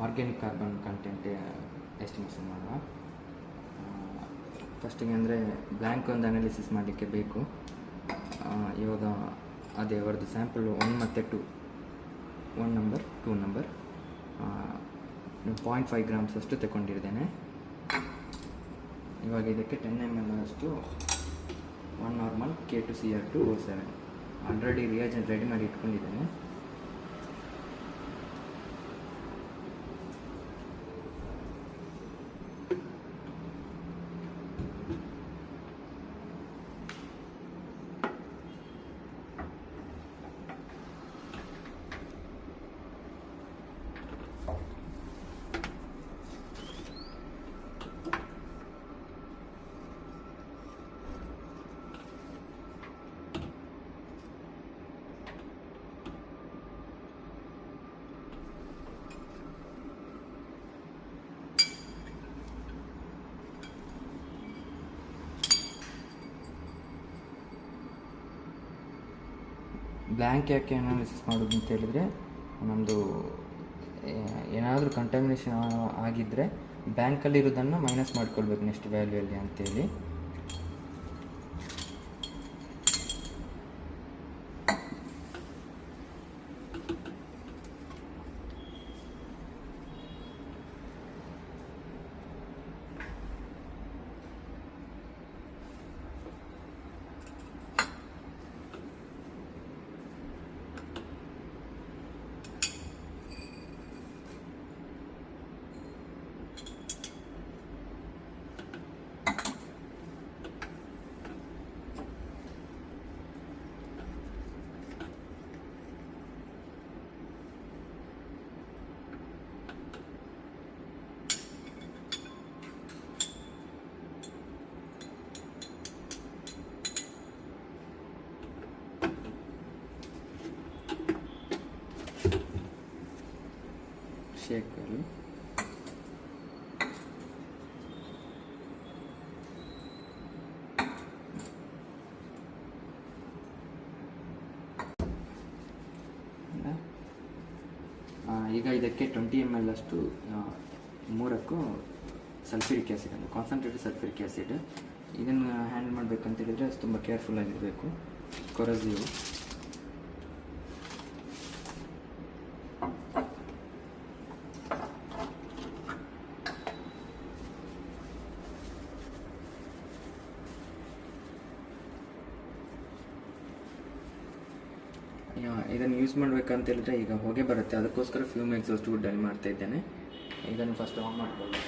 Organic carbon content estimation ಮಾಡುವ. ಫಸ್ಟಿಗೆ ಅಂದರೆ ಬ್ಲ್ಯಾಂಕ್ ಒಂದು ಅನಾಲಿಸಿಸ್ ಮಾಡಲಿಕ್ಕೆ ಬೇಕು. ಇವಾಗ ಅದೇ ಅವರದ್ದು ಸ್ಯಾಂಪಲ್ 1 ಮತ್ತು 2, 1 ನಂಬರ್ 2 ನಂಬರ್ 0.5 ಗ್ರಾಮ್ಸ್ ಅಷ್ಟು ತಗೊಂಡಿದ್ದೇನೆ. ಇವಾಗ ಇದಕ್ಕೆ 10 ml ಅಷ್ಟು 1 ನಾರ್ಮಲ್ K2Cr2O7 ಆಲ್ರೆಡಿ ರಿಯಾಜೆಂಟ್ ರೆಡಿ ಮಾಡಿ ಇಟ್ಕೊಂಡಿದ್ದೇನೆ. ಬ್ಲ್ಯಾಂಕ್ ಯಾಕೆ ಅನಾಲಿಸಿಸ್ ಮಾಡೋದು ಅಂತ ಹೇಳಿದರೆ, ನಮ್ಮದು ಏನಾದರೂ ಕಂಟಾಮಿನೇಷನ್ ಆಗಿದ್ದರೆ ಬ್ಯಾಂಕಲ್ಲಿರೋದನ್ನು ಮೈನಸ್ ಮಾಡ್ಕೊಳ್ಬೇಕು ನೆಕ್ಸ್ಟ್ ವ್ಯಾಲ್ಯೂಯಲ್ಲಿ ಅಂತೇಳಿ. ಶೇಕಲ್ಲಿ ಈಗ ಇದಕ್ಕೆ 20 ml ಅಷ್ಟು 3ಕ್ಕೂ ಸಲ್ಫ್ಯೂರಿಕ್ ಆ್ಯಸಿಡ್ ಅಂದರೆ ಕಾನ್ಸಂಟ್ರೇಟೆಡ್ ಸಲ್ಫ್ಯೂರಿಕ್ ಆ್ಯಸಿಡ್. ಇದನ್ನು ಹ್ಯಾಂಡಲ್ ಮಾಡಬೇಕಂತ ಹೇಳಿದರೆ ತುಂಬ ಕೇರ್ಫುಲ್ ಆಗಿರಬೇಕು. ಕೊರಸಿವ್ ಇದನ್ನು ಯೂಸ್ ಮಾಡಬೇಕಂತ ಹೇಳಿದ್ರೆ ಈಗ ಹೊಗೆ ಬರುತ್ತೆ, ಅದಕ್ಕೋಸ್ಕರ ಫ್ಯೂಮ್ ಎಕ್ಸಾಸ್ಟ್ ವುಡ್ ಅಲ್ಲಿ ಮಾಡ್ತಾ ಇದ್ದೇನೆ. ಇದನ್ನು ಫಸ್ಟ್ ಆನ್ ಮಾಡ್ಕೊಳ್ಳಿ.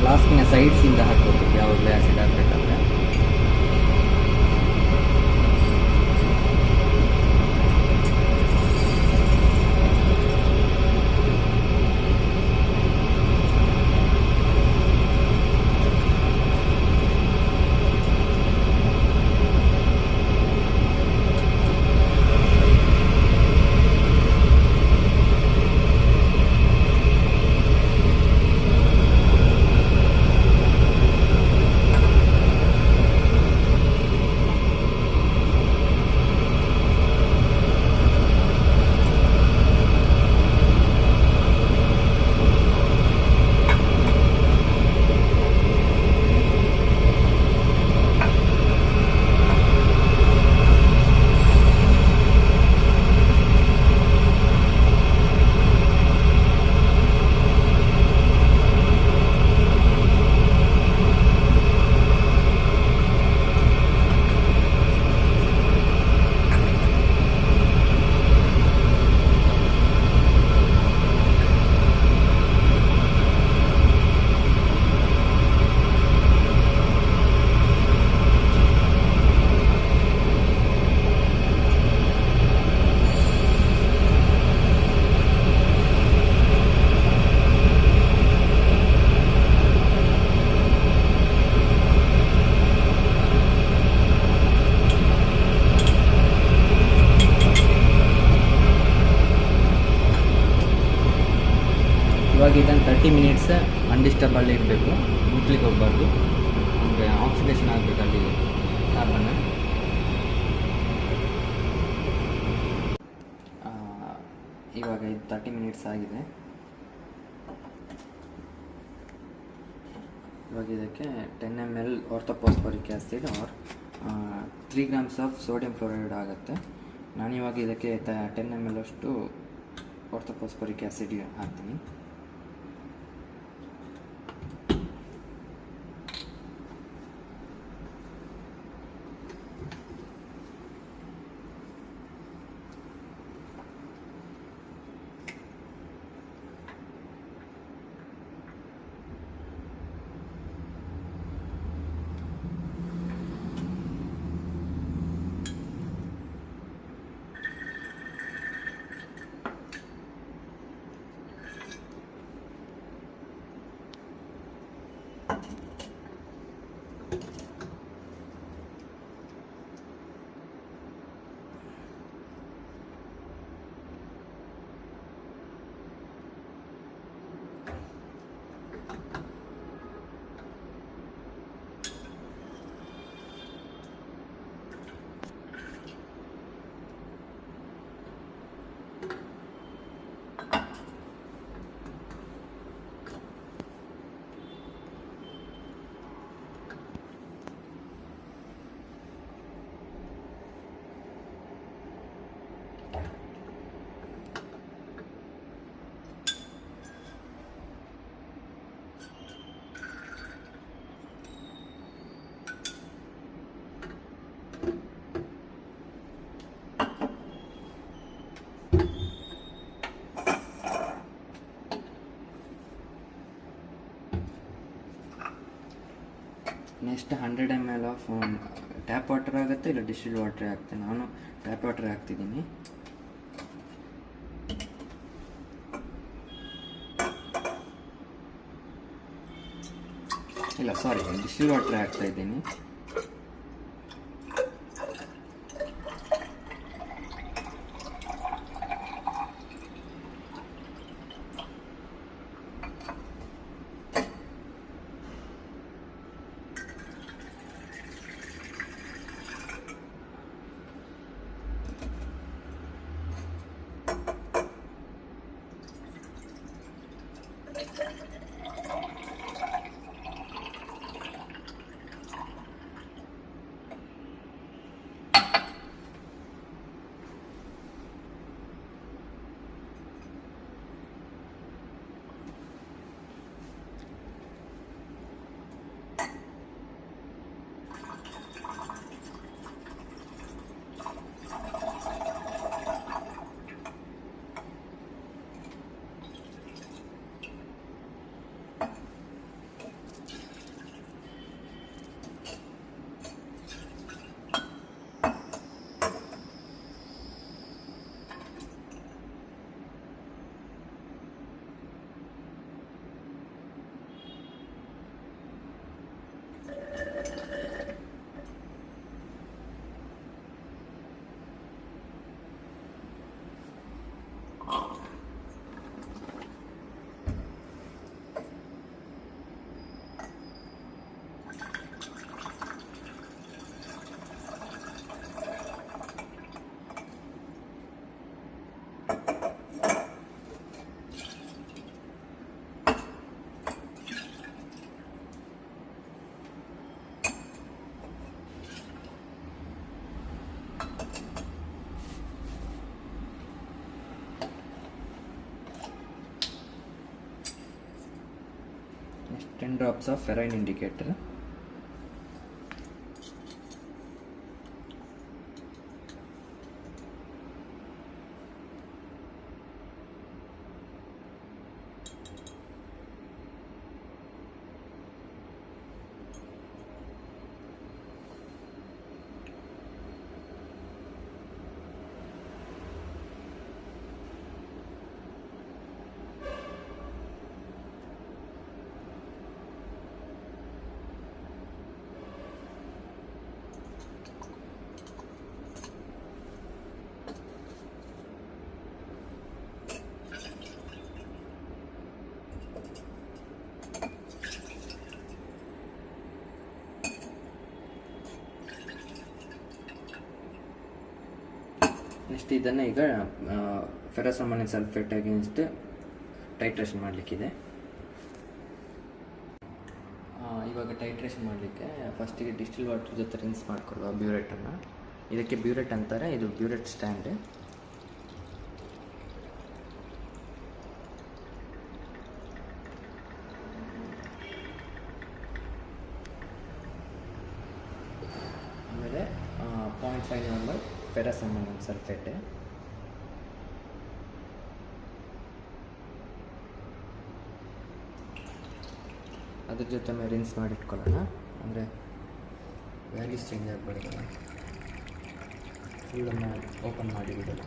ಫ್ಲಾಸ್ಕಿನ ಸೈಡ್ಸಿಂದ ಹಾಕೋಬೇಕು ಯಾವಾಗಲೂ ಆ್ಯಸಿಡ್ ಹಾಕಬೇಕಂದ್ರೆ. ಇವಾಗ ಇದನ್ನು 30 ಮಿನಿಟ್ಸ್ ಅನ್ಡಿಸ್ಟರ್ಬಲ್ಲಿ ಇರಬೇಕು, ಮುಟ್ಲಿಕ್ಕೆ ಹೋಗಬಾರ್ದು, ಅಂದರೆ ಆಕ್ಸಿಡೇಷನ್ ಆಗಬೇಕು ಅಲ್ಲಿ ಕಾರ್ಬನ್. ಇವಾಗ ಇದು 30 ಮಿನಿಟ್ಸ್ ಆಗಿದೆ. ಇವಾಗ ಇದಕ್ಕೆ 10 ml orthophosphoric acid or 3 grams of sodium chloride ಆಗುತ್ತೆ. ನಾನಿವಾಗ ಇದಕ್ಕೆ 10 ml ಅಷ್ಟು ಆರ್ಥೋಫಾಸ್ಫರಿಕ್ ಆ್ಯಸಿಡ್ ಹಾಕ್ತೀನಿ. Next 100 ml of tap water ಆಗುತ್ತೆ, ಇಲ್ಲ ಡಿಸ್ಟಿಲ್ಡ್ ವಾಟರ್ ಆಗುತ್ತೆ. ನಾನು ಟ್ಯಾಪ್ ವಾಟರ್ ಹಾಕ್ತಿದ್ದೀನಿ. ಇಲ್ಲ ಸಾರಿ, ಡಿಸ್ಟಿಲ್ಡ್ ವಾಟರ್ ಹಾಕ್ತಾ ಇದ್ದೀನಿ. Next 10 drops of ferrine indicator. Next ಇದನ್ನು ಈಗ ferrous ammonium sulphate against titration ಮಾಡಲಿಕ್ಕಿದೆ. ಇವಾಗ ಟೈಟ್ರೇಷನ್ ಮಾಡಲಿಕ್ಕೆ ಫಸ್ಟಿಗೆ ಡಿಸ್ಟಿಲ್ ವಾಟರ್ ಜೊತೆ ರಿನ್ಸ್ ಮಾಡಿಕೊಳ್ಳುವ ಬ್ಯೂರೆಟನ್ನು. ಇದಕ್ಕೆ ಬ್ಯೂರೆಟ್ ಅಂತಾರೆ, ಇದು ಬ್ಯೂರೆಟ್ ಸ್ಟ್ಯಾಂಡ್. ಆಮೇಲೆ 0.5 ml ಫೆರಸ್ ಅಮೋನಿಯಂ ಸಲ್ಫೇಟ್. ಅದ್ರ ಜೊತೆ ರಿನ್ಸ್ ಮಾಡಿಟ್ಕೊಳ್ಳೋಣ, ಅಂದರೆ ವ್ಯಾಲ್ಯೂಸ್ ಚೇಂಜ್ ಆಗಬಾರ್ದಲ್ಲ. ಫುಲ್ಲನ್ನು ಓಪನ್ ಮಾಡಿ ಬಿಡೋಣ.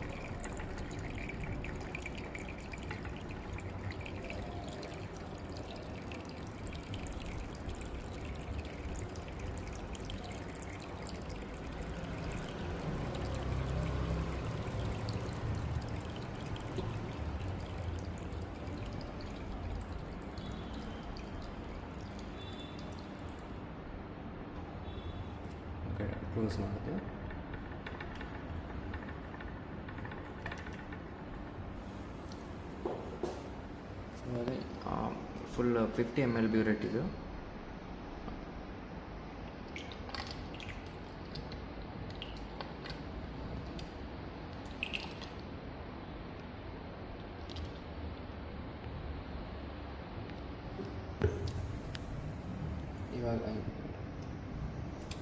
ಕ್ಲೋಸ್ ಮಾಡಿದೆ. ಫುಲ್ 50 ml ಬ್ಯೂರೆಟ್ ಇದು. ಇವಾಗ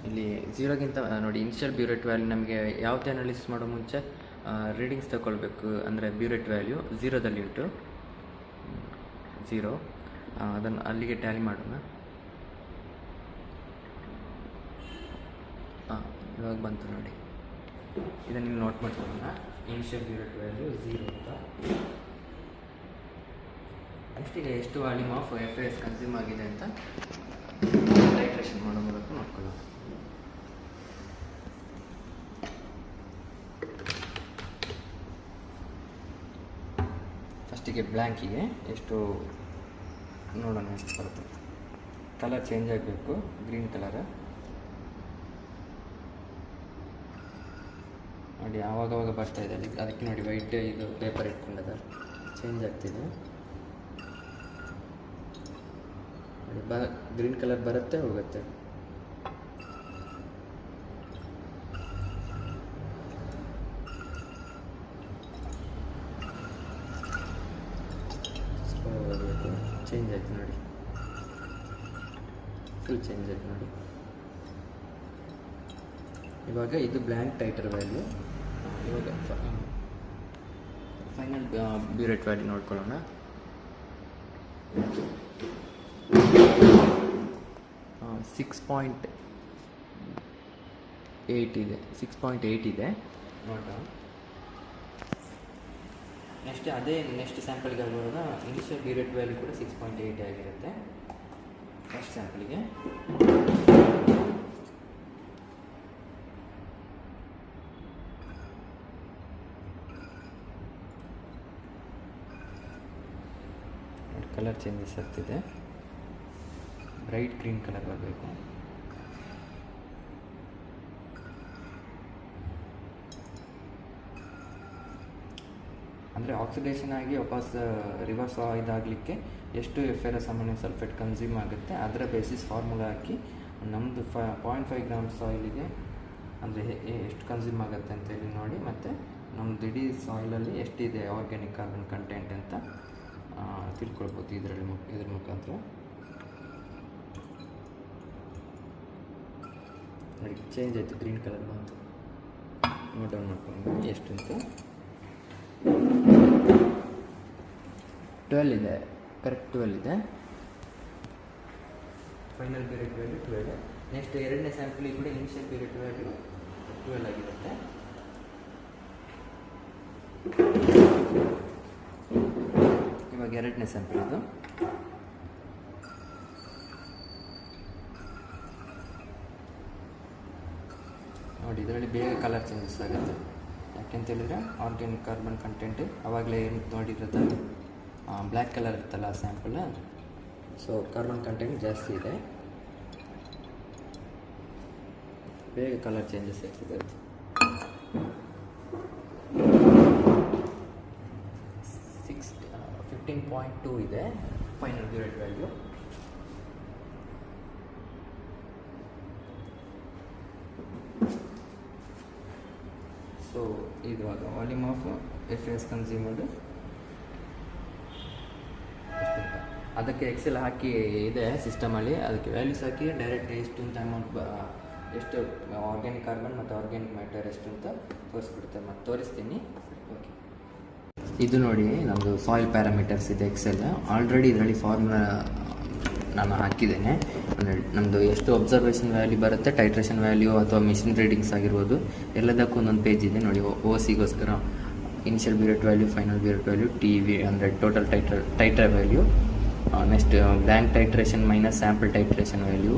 ಇಲ್ಲಿ 0ಗಿಂತ ನೋಡಿ ಇನಿಷಿಯಲ್ ಬ್ಯೂರೆಟ್ ವ್ಯಾಲ್ಯೂ ನಮಗೆ ಯಾವುದೇ ಅನಾಲಿಸಿಸ್ ಮಾಡೋ ಮುಂಚೆ ರೀಡಿಂಗ್ಸ್ ತಗೊಳ್ಬೇಕು. ಅಂದರೆ ಬ್ಯೂರೆಟ್ ವ್ಯಾಲ್ಯೂ 0ದಲ್ಲಿ ಉಂಟು, 0. ಅದನ್ನು ಅಲ್ಲಿಗೆ ಟ್ಯಾಲಿ ಮಾಡೋಣ. ಇವಾಗ ಬಂತು ನೋಡಿ, ಇದನ್ನು ನೋಟ್ ಮಾಡ್ಕೊಳ್ಳೋಣ. ಇನಿಷಿಯಲ್ ಬ್ಯೂರೆಟ್ ವ್ಯಾಲ್ಯೂ 0 ಅಂತ. ನೆಕ್ಸ್ಟ್ ಈಗ ಎಷ್ಟು ವಾಲ್ಯೂಮ್ ಆಫ್ FAS ಕನ್ಸ್ಯೂಮ್ ಆಗಿದೆ ಅಂತ ಟೈಟ್ರೇಷನ್ ಮಾಡೋ ಮೂಲಕ ನೋಡ್ಕೊಳ್ಳೋಣ. ಫಸ್ಟಿಗೆ ಬ್ಲ್ಯಾಂಕಿಗೆ ಎಷ್ಟು ನೋಡೋಣ, ಎಷ್ಟು ಬರುತ್ತೆ. ಕಲರ್ ಚೇಂಜ್ ಆಗಬೇಕು, ಗ್ರೀನ್ ಕಲರ್ ನೋಡಿ. ಆವಾಗವಾಗ ಬರ್ತಾ ಇದೆ, ಅದಕ್ಕೆ ನೋಡಿ ವೈಟ್ ಇದು ಪೇಪರ್ ಇಟ್ಕೊಂಡದ ಚೇಂಜ್ ಆಗ್ತಿದೆ ನೋಡಿ. ಗ್ರೀನ್ ಕಲರ್ ಬರುತ್ತೆ, ಹೋಗುತ್ತೆ. ಚೇಂಜ್ ಆಯಿತು ನೋಡಿ, ಫುಲ್ ಚೇಂಜ್ ಆಯಿತು ನೋಡಿ. ಇವಾಗ ಇದು ಬ್ಲ್ಯಾಂಕ್ ಟೈಟರ್ ವ್ಯಾಲ್ಯೂ. ಇವಾಗ ಫೈನಲ್ ಬ್ಯೂರೆಟ್ ವ್ಯಾಲ್ಯೂ ನೋಡ್ಕೊಳ್ಳೋಣ. 6.8 ಇದೆ, 6.8 ಇದೆ ನೋಡೋಣ. ನೆಕ್ಸ್ಟ್ ಸ್ಯಾಂಪಲ್ಗೆ ಆಗುವಾಗ ಇನಿಷಿಯಲ್ ಬ್ಯೂರೆಟ್ ವ್ಯಾಲ್ಯೂ ಕೂಡ 6.8 ಆಗಿರುತ್ತೆ. ಫಸ್ಟ್ ಸ್ಯಾಂಪಲ್ಗೆ ಕಲರ್ ಚೇಂಜಸ್ ಆಗ್ತಿದೆ, ಬ್ರೈಟ್ ಗ್ರೀನ್ ಕಲರ್ ಬರಬೇಕು. ಅಂದರೆ ಆಕ್ಸಿಡೇಷನ್ ಆಗಿ ವಾಪಸ್ ರಿವರ್ಸ್ ಇದಾಗಲಿಕ್ಕೆ ಎಷ್ಟು ಫೆರಸ್ ಅಮೋನಿಯಂ ಸಲ್ಫೇಟ್ ಕನ್ಸ್ಯೂಮ್ ಆಗುತ್ತೆ ಅದರ ಬೇಸಿಸ್ ಫಾರ್ಮುಲಾ ಹಾಕಿ ನಮ್ಮದು 0.5 ಗ್ರಾಮ್ಸ್ ಸಾಯಿಲಿಗೆ ಅಂದರೆ ಎಷ್ಟು ಕನ್ಸ್ಯೂಮ್ ಆಗುತ್ತೆ ಅಂತೇಳಿ ನೋಡಿ, ಮತ್ತು ನಮ್ಮದು ಇಡೀ ಸಾಯಿಲಲ್ಲಿ ಎಷ್ಟಿದೆ ಆರ್ಗ್ಯಾನಿಕ್ ಕಾರ್ಬನ್ ಕಂಟೆಂಟ್ ಅಂತ ತಿಳ್ಕೊಳ್ಬೋದು ಇದ್ರ ಮುಖಾಂತರ. ನೋಡಿ ಚೇಂಜ್ ಆಯಿತು, ಗ್ರೀನ್ ಕಲರ್ ಬಂತು. ನೋಟ್ ಡೌನ್ ಮಾಡ್ಕೊಂಡು ಎಷ್ಟು ಅಂತ 12 ಇದೆ, ಕರೆಕ್ಟ್ 12 ಇದೆ. Final burette value 12. ನೆಕ್ಸ್ಟ್ ಎರಡನೇ ಸ್ಯಾಂಪಲಿಗೆ ಕೂಡ ಇನಿಷಿಯಲ್ ಬ್ಯೂರೆಟ್ ವ್ಯಾಲ್ಯೂ 12 ಆಗಿರುತ್ತೆ. ಇವಾಗ ಎರಡನೇ ಸ್ಯಾಂಪಲ್ ಇದು. ನೋಡಿ ಇದರಲ್ಲಿ ಬೇಗ ಕಲರ್ ಚೇಂಜಸ್ ಆಗುತ್ತೆ. ಯಾಕೆಂತೇಳಿದರೆ ಆರ್ಗ್ಯಾನಿಕ್ ಕಾರ್ಬನ್ ಕಂಟೆಂಟ್ ಆವಾಗಲೇ ಏನು ನೋಡಿರೋದು ಬ್ಲ್ಯಾಕ್ ಕಲರ್ ಇರುತ್ತಲ್ಲ ಸ್ಯಾಂಪಲ್, ಸೊ ಕಾರ್ಬನ್ ಕಂಟೆಂಟ್ ಜಾಸ್ತಿ ಇದೆ, ಬೇಗ ಕಲರ್ ಚೇಂಜಸ್ ಆಗ್ತಿದೆ. 15.2 ಇದೆ ಫೈನಲ್ ಬ್ಯೂರೆಟ್ ವ್ಯಾಲ್ಯೂ. ಸೊ ಇವಾಗ ವಾಲ್ಯೂಮ್ ಆಫ್ FAS ಕನ್ಸ್ಯೂಮರ್ಡ್ ಅದಕ್ಕೆ ಎಕ್ಸೆಲ್ ಹಾಕಿ ಇದೆ ಸಿಸ್ಟಮಲ್ಲಿ, ಅದಕ್ಕೆ ವ್ಯಾಲ್ಯೂಸ್ ಹಾಕಿ ಡೈರೆಕ್ಟ್ ಎಷ್ಟು ಅಂತ ಅಮೌಂಟ್ ಎಷ್ಟು ಆರ್ಗ್ಯಾನಿಕ್ ಕಾರ್ಬನ್ ಮತ್ತು ಆರ್ಗ್ಯಾನಿಕ್ ಮ್ಯಾಟರ್ ಎಷ್ಟು ಅಂತ ತೋರಿಸ್ಬಿಡುತ್ತೆ. ಮತ್ತು ತೋರಿಸ್ತೀನಿ. ಓಕೆ, ಇದು ನೋಡಿ ನಮ್ಮದು ಸಾಯಿಲ್ ಪ್ಯಾರಾಮೀಟರ್ಸ್ ಇದೆ ಎಕ್ಸೆಲ್. ಆಲ್ರೆಡಿ ಇದರಲ್ಲಿ ಫಾರ್ಮುಲಾ ನಾನು ಹಾಕಿದ್ದೇನೆ. ಅಂದರೆ ನಮ್ಮದು ಎಷ್ಟು ಅಬ್ಸರ್ವೇಷನ್ ವ್ಯಾಲ್ಯೂ ಬರುತ್ತೆ, ಟೈಟ್ರೇಷನ್ ವ್ಯಾಲ್ಯೂ ಅಥವಾ ಮಿಷಿನ್ ರೀಡಿಂಗ್ಸ್ ಆಗಿರ್ಬೋದು, ಎಲ್ಲದಕ್ಕೂ ಒಂದೊಂದು ಪೇಜ್ ಇದೆ ನೋಡಿ. OCಗೋಸ್ಕರ initial burette value, final burette value, TV ಅಂದರೆ total titre value, next blank titration minus sample titration value,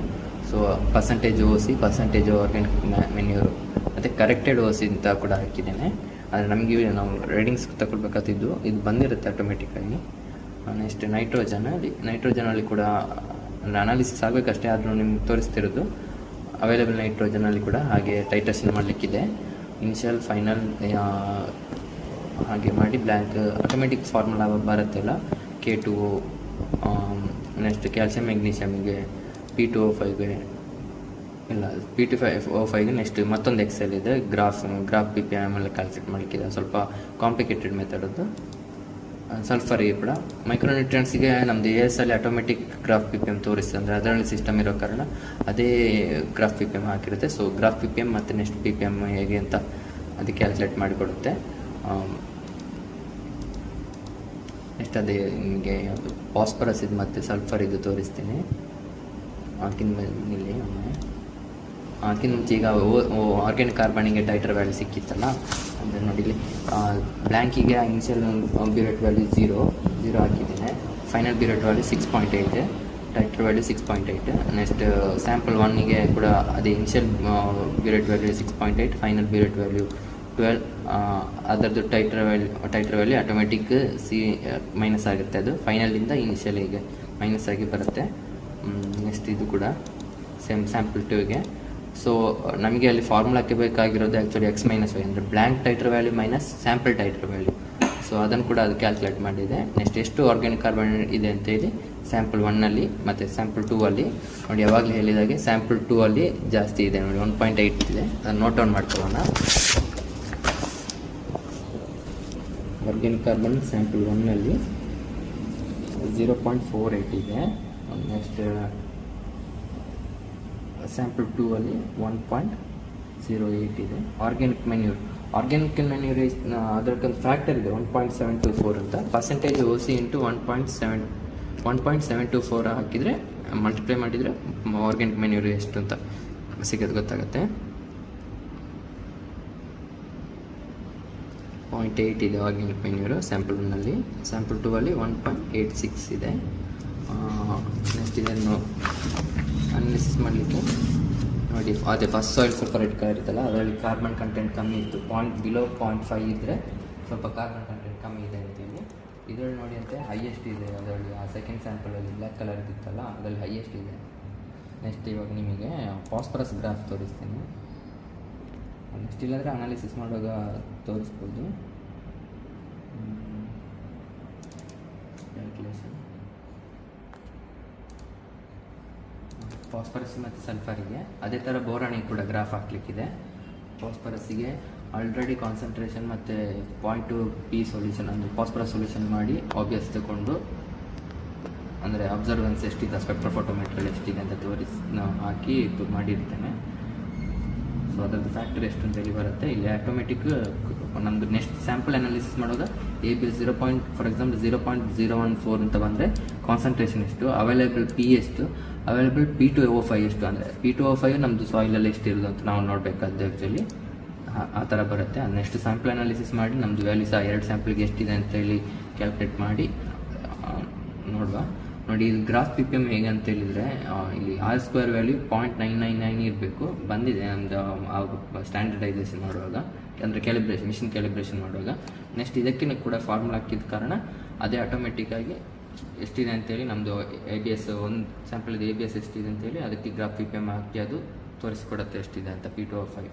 so percentage OC, percentage organic manure, ಮತ್ತು ಕರೆಕ್ಟೆಡ್ OC ಅಂತ ಕೂಡ ಹಾಕಿದ್ದೇನೆ. ಆದರೆ ನಮಗೆ ನಾವು ರೀಡಿಂಗ್ಸ್ ತಗೊಳ್ಬೇಕಾಗ್ತಿದ್ದು ಇದು ಬಂದಿರುತ್ತೆ ಆಟೋಮೆಟಿಕ್ಕಾಗಿ. ನೆಕ್ಸ್ಟ್ ನೈಟ್ರೋಜನಲ್ಲಿ ಕೂಡ ಅನಾಲಿಸಿಸ್ ಆಗಬೇಕಷ್ಟೇ, ಆದರೂ ನಿಮ್ಗೆ ತೋರಿಸ್ತಿರೋದು ಅವೈಲೇಬಲ್ ನೈಟ್ರೋಜನಲ್ಲಿ ಕೂಡ ಹಾಗೆ ಟೈಟ್ರೇಷನ್ ಮಾಡಲಿಕ್ಕಿದೆ. ಇನಿಷಿಯಲ್, ಫೈನಲ್ ಹಾಗೆ ಮಾಡಿ ಬ್ಲ್ಯಾಂಕ್ ಆಟೋಮೆಟಿಕ್ ಫಾರ್ಮುಲಾ ಬರುತ್ತಲ್ಲ, K2O, ನೆಕ್ಸ್ಟ್ ಕ್ಯಾಲ್ಸಿಯಂ ಮೆಗ್ನೀಷಿಯಮ್ಗೆ, P2O5ಗೆ ಇಲ್ಲ P2O5ಗೆ ನೆಕ್ಸ್ಟ್ ಮತ್ತೊಂದು ಎಕ್ಸೆಲ್ ಇದೆ, ಗ್ರಾಫ್ PPM ಎಲ್ಲ ಕ್ಯಾಲ್ಕುಲೇಟ್ ಮಾಡಲಿಕ್ಕಿದೆ. ಸ್ವಲ್ಪ ಕಾಂಪ್ಲಿಕೇಟೆಡ್ ಮೆಥಡ್ ಅದು. ಸಲ್ಫರಿಗೆ ಕೂಡ ಮೈಕ್ರೋನ್ಯೂಟ್ರಿಯೆಂಟ್ಸಿಗೆ ನಮ್ಮದು AS ಅಲ್ಲಿ ಆಟೋಮೆಟಿಕ್ ಗ್ರಾಫ್ PPM ತೋರಿಸ್ತದೆ, ಅಂದರೆ ಅದರಲ್ಲಿ ಸಿಸ್ಟಮ್ ಇರೋ ಕಾರಣ ಅದೇ ಗ್ರಾಫ್ PPM ಹಾಕಿರುತ್ತೆ. ಸೊ ಗ್ರಾಫ್ PPM ಮತ್ತು ನೆಕ್ಸ್ಟ್ PPM ಹೇಗೆ ಅಂತ ಅದು ಕ್ಯಾಲ್ಕುಲೇಟ್ ಮಾಡಿಕೊಡುತ್ತೆ. ನೆಕ್ಸ್ಟ್ ಅದೇ ನಿಮಗೆ ಯಾವುದು ಫಾಸ್ಫರಸ್ ಇದು ಮತ್ತು ಸಲ್ಫರ್ ಇದು ತೋರಿಸ್ತೀನಿ. ಇಲ್ಲಿ ಅದಕ್ಕಿಂತ ಮುಂಚೆ ಈಗ ಆರ್ಗ್ಯಾನಿಕ್ ಕಾರ್ಬನಿಗೆ ಟೈಟ್ರ್ ವ್ಯಾಲ್ಯೂ ಸಿಕ್ಕಿತ್ತಲ್ಲ, ಅಂದರೆ ನೋಡಿ ಇಲ್ಲಿ ಬ್ಲ್ಯಾಂಕಿಗೆ ಇನಿಷಿಯಲ್ ಬ್ಯೂರೆಟ್ ವ್ಯಾಲ್ಯೂ 0 ಹಾಕಿದ್ದೇನೆ. Final burette value 6.8, titre value 6.8. Next sample 1ಗೆ ಕೂಡ ಅದೇ initial burette value 6.8, final burette value 12. ಅದರದ್ದು ಟೈಟ್ರ್ ವ್ಯಾಲ್ಯೂ ಆಟೋಮೆಟಿಕ್ ಮೈನಸ್ ಆಗುತ್ತೆ, ಅದು ಫೈನಲಿಂದ ಇನಿಷಿಯಲಿಗೆ ಮೈನಸ್ ಆಗಿ ಬರುತ್ತೆ. ನೆಕ್ಸ್ಟ್ ಇದು ಕೂಡ ಸೇಮ್ ಸ್ಯಾಂಪಲ್ 2ಗೆ. ಸೊ ನಮಗೆ ಅಲ್ಲಿ ಫಾರ್ಮುಲಾಕ್ಕೆ ಬೇಕಾಗಿರೋದು ಆ್ಯಕ್ಚುಲಿ X - Y, ಅಂದರೆ blank titre value minus sample titre value. So ಅದನ್ನು ಕೂಡ ಅದು ಕ್ಯಾಲ್ಕುಲೇಟ್ ಮಾಡಿದೆ. ನೆಕ್ಸ್ಟ್ ಎಷ್ಟು ಆರ್ಗ್ಯಾನಿಕ್ ಕಾರ್ಬನ್ ಇದೆ ಅಂತೇಳಿ ಸ್ಯಾಂಪಲ್ 1ನಲ್ಲಿ ಮತ್ತು ಸ್ಯಾಂಪಲ್ 2ಅಲ್ಲಿ ನೋಡಿ, ಯಾವಾಗಲೂ ಹೇಳಿದಾಗೆ ಸ್ಯಾಂಪಲ್ 2ಅಲ್ಲಿ ಜಾಸ್ತಿ ಇದೆ ನೋಡಿ, 1.8 ಇದೆ. ಅದನ್ನು ನೋಟ್ ಡೌನ್ ಮಾಡ್ಕೊಳ್ಳೋಣ. ಆರ್ಗ್ಯಾನಿಕ್ ಕಾರ್ಬನ್ ಸ್ಯಾಂಪಲ್ 1ನಲ್ಲಿ 0.48 ಇದೆ. ನೆಕ್ಸ್ಟ್ ಸ್ಯಾಂಪಲ್ 2ಅಲ್ಲಿ 1.08 ಇದೆ. ಆರ್ಗ್ಯಾನಿಕ್ ಮೆನ್ಯೂರ್ ಅದಕ್ಕೊಂದು ಫ್ಯಾಕ್ಟರ್ ಇದೆ 1.724 ಅಂತ. ಪರ್ಸೆಂಟೇಜ್ OC ಇಂಟು 1.724 ಹಾಕಿದರೆ ಮಲ್ಟಿಪ್ಲೈ ಮಾಡಿದರೆ ಆರ್ಗ್ಯಾನಿಕ್ ಮೆನ್ಯೂರ್ ಎಷ್ಟು ಅಂತ ಸಿಗೋದು ಗೊತ್ತಾಗುತ್ತೆ. 0.8 ಇದೆ ಆರ್ಗ್ಯಾನಿಕ್ ಮೆನ್ಯೂರು ಸ್ಯಾಂಪಲ್ 1ನಲ್ಲಿ. ಸ್ಯಾಂಪಲ್ 2ಅಲ್ಲಿ 1.86 ಇದೆ. ನೆಕ್ಸ್ಟ್ ಇದನ್ನು ಅನಾಲಿಸಿಸ್ ಮಾಡಲಿಕ್ಕೆ ನೋಡಿ, ಅದೇ ಫಸ್ಟ್ ಸಾಯಿಲ್ ಸಲ್ಫರೇಟ್ ಇರುತ್ತಲ್ಲ, ಅದರಲ್ಲಿ ಕಾರ್ಬನ್ ಕಂಟೆಂಟ್ ಕಮ್ಮಿ ಇತ್ತು. ಬಿಲೋ 0.5 ಇದ್ದರೆ ಸ್ವಲ್ಪ ಕಾರ್ಬನ್ ಕಂಟೆಂಟ್ ಕಮ್ಮಿ ಇದೆ ಅಂತೇಳಿ. ಇದರಲ್ಲಿ ನೋಡಿ ಅಂತೆ ಹೈಯೆಸ್ಟ್ ಇದೆ ಅದರಲ್ಲಿ. ಆ ಸೆಕೆಂಡ್ ಸ್ಯಾಂಪಲಲ್ಲಿ ಬ್ಲ್ಯಾಕ್ ಕಲರ್ ಇತ್ತಲ್ಲ, ಅದರಲ್ಲಿ ಹೈಯೆಸ್ಟ್ ಇದೆ. ನೆಕ್ಸ್ಟ್ ಇವಾಗ ನಿಮಗೆ ಫಾಸ್ಫರಸ್ ಗ್ರಾಫ್ ತೋರಿಸ್ತೀನಿ. ನೆಕ್ಸ್ಟ್ ಇಲ್ಲಾಂದರೆ ಅನಾಲಿಸಿಸ್ ಮಾಡುವಾಗ ತೋರಿಸ್ಬೋದು. ಕ್ಯಾಲ್ಕುಲೇಷನ್ ಫಾಸ್ಫರಸ್ ಮತ್ತು ಸಲ್ಫರಿಗೆ ಅದೇ ಥರ ಬೋರಾಣಿಗೆ ಕೂಡ ಗ್ರಾಫ್ ಹಾಕ್ಲಿಕ್ಕಿದೆ. ಫಾಸ್ಫರಸ್ಸಿಗೆ ಆಲ್ರೆಡಿ ಕಾನ್ಸಂಟ್ರೇಷನ್ ಮತ್ತು 0.2 P ಸೊಲ್ಯೂಷನ್, ಅಂದರೆ ಫಾಸ್ಫರಸ್ ಸೊಲ್ಯೂಷನ್ ಮಾಡಿ ಆಬ್ವಿಯಸ್ ತಗೊಂಡು, ಅಂದರೆ ಅಬ್ಸರ್ವೆನ್ಸ್ ಎಷ್ಟಿದೆ, ಸ್ಪೆಕ್ಟ್ರೋಫೋಟೋಮೀಟ್ರಲ್ಲಿ ಎಷ್ಟಿದೆ ಅಂತ ನಾವು ಹಾಕಿ ಮಾಡಿರ್ತೇನೆ. ಸೊ ಅದರದ್ದು ಫ್ಯಾಕ್ಟರ್ ಎಷ್ಟು ಅಂತೇಳಿ ಬರುತ್ತೆ. ಇಲ್ಲಿ ಆಟೋಮೆಟಿಕ್ ನಮ್ಮದು ನೆಕ್ಸ್ಟ್ ಸ್ಯಾಂಪಲ್ ಅನಾಲಿಸಿಸ್ ಮಾಡುವಾಗ ABS ಫಾರ್ ಎಕ್ಸಾಂಪಲ್ 0.014 ಅಂತ ಬಂದರೆ ಕಾನ್ಸಂಟ್ರೇಷನ್ ಎಷ್ಟು, ಅವೈಲೇಬಲ್ P ಎಷ್ಟು, ಅವೈಲೇಬಲ್ P2O5 ಎಷ್ಟು, ಅಂದರೆ P2O5 ನಮ್ಮದು ಸಾಯಿಲಲ್ಲಿ ಎಷ್ಟು ಇರೋದು ಅಂತ ನಾವು ನೋಡಬೇಕಾದ್ದು ಆ್ಯಕ್ಚುಲಿ. ಆ ಥರ ಬರುತ್ತೆ. ನೆಕ್ಸ್ಟ್ ಸ್ಯಾಂಪಲ್ ಅನಾಲಿಸಿಸ್ ಮಾಡಿ ನಮ್ಮದು ವ್ಯಾಲ್ಯೂ ಸಹ 2 ಸ್ಯಾಂಪಲ್ಗೆ ಎಷ್ಟಿದೆ ಅಂತೇಳಿ ಕ್ಯಾಲ್ಕುಲೇಟ್ ಮಾಡಿ ನೋಡುವ. ನೋಡಿ ಇದು ಗ್ರಾಫ್ PPM ಹೇಗೆ ಅಂತ ಹೇಳಿದರೆ, ಇಲ್ಲಿ R² ವ್ಯಾಲ್ಯೂ 0.999 ಇರಬೇಕು, ಬಂದಿದೆ ನಮ್ಮದು ಸ್ಟ್ಯಾಂಡರ್ಡೈಸೇಷನ್ ಮಾಡುವಾಗ, ಅಂದರೆ ಮಿಷಿನ್ ಕ್ಯಾಲಿಬ್ರೇಷನ್ ಮಾಡುವಾಗ. ನೆಕ್ಸ್ಟ್ ಇದಕ್ಕೆ ಕೂಡ ಫಾರ್ಮುಲಾ ಹಾಕಿದ ಕಾರಣ ಅದೇ ಆಟೋಮೆಟಿಕ್ಕಾಗಿ ಎಷ್ಟಿದೆ ಅಂತೇಳಿ ನಮ್ಮದು ABS ಒಂದು ಸ್ಯಾಂಪಲ್ದು ABS ಎಷ್ಟಿದೆ ಅಂತೇಳಿ ಅದಕ್ಕೆ ಗ್ರಾಫ್ PPM ಹಾಕಿ ಅದು ತೋರಿಸಿಕೊಡುತ್ತೆ ಎಷ್ಟಿದೆ ಅಂತ P2O5.